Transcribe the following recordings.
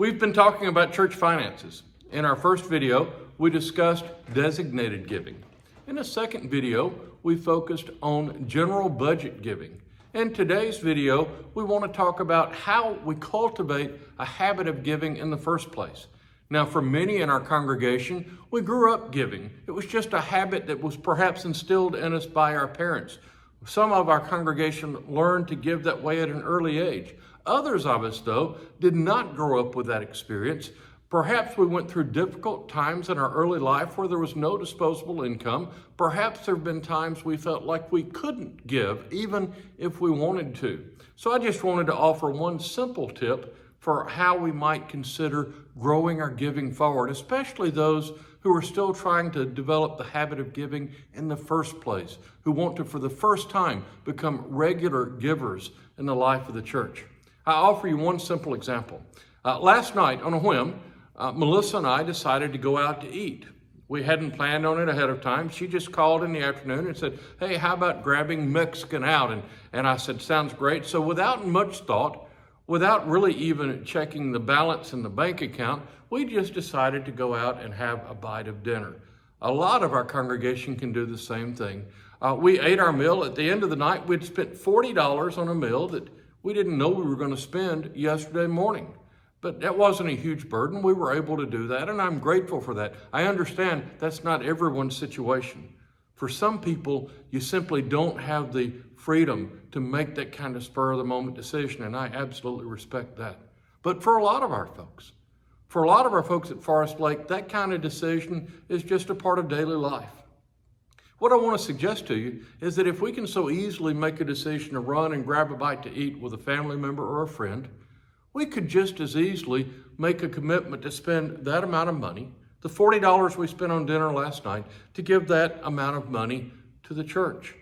We've been talking about church finances. In our first video, we discussed designated giving. In a second video, we focused on general budget giving. In today's video, we want to talk about how we cultivate a habit of giving in the first place. Now, for many in our congregation, we grew up giving. It was just a habit that was perhaps instilled in us by our parents. Some of our congregation learned to give that way at an early age. Others of us, though, did not grow up with that experience. Perhaps we went through difficult times in our early life where there was no disposable income. Perhaps there have been times we felt like we couldn't give, even if we wanted to. So I just wanted to offer one simple tip for how we might consider growing our giving forward, especially those who are still trying to develop the habit of giving in the first place, who want to, for the first time, become regular givers in the life of the church. I offer you one simple example. Last night, on a whim, Melissa and I decided to go out to eat. We hadn't planned on it ahead of time. She just called in the afternoon and said, "Hey, how about grabbing Mexican out?" And I said, "Sounds great." So without much thought, without really even checking the balance in the bank account, we just decided to go out and have a bite of dinner. A lot of our congregation can do the same thing. We ate our meal. At the end of the night, we'd spent $40 on a meal that we didn't know we were going to spend yesterday morning. But that wasn't a huge burden. We were able to do that, and I'm grateful for that. I understand that's not everyone's situation. For some people, you simply don't have the freedom to make that kind of spur-of-the-moment decision, and I absolutely respect that. But for a lot of our folks at Forest Lake, that kind of decision is just a part of daily life. What I want to suggest to you is that if we can so easily make a decision to run and grab a bite to eat with a family member or a friend, we could just as easily make a commitment to spend that amount of money, the $40 we spent on dinner last night, to give that amount of money to the church,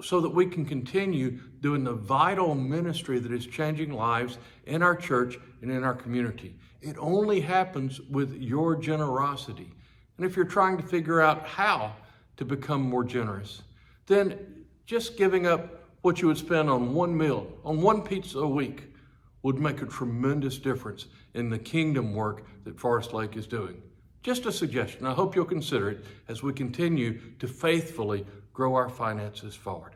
so that we can continue doing the vital ministry that is changing lives in our church and in our community. It only happens with your generosity. And if you're trying to figure out how to become more generous, then just giving up what you would spend on one meal, on one pizza a week, would make a tremendous difference in the kingdom work that Forest Lake is doing. Just a suggestion. I hope you'll consider it as we continue to faithfully grow our finances forward.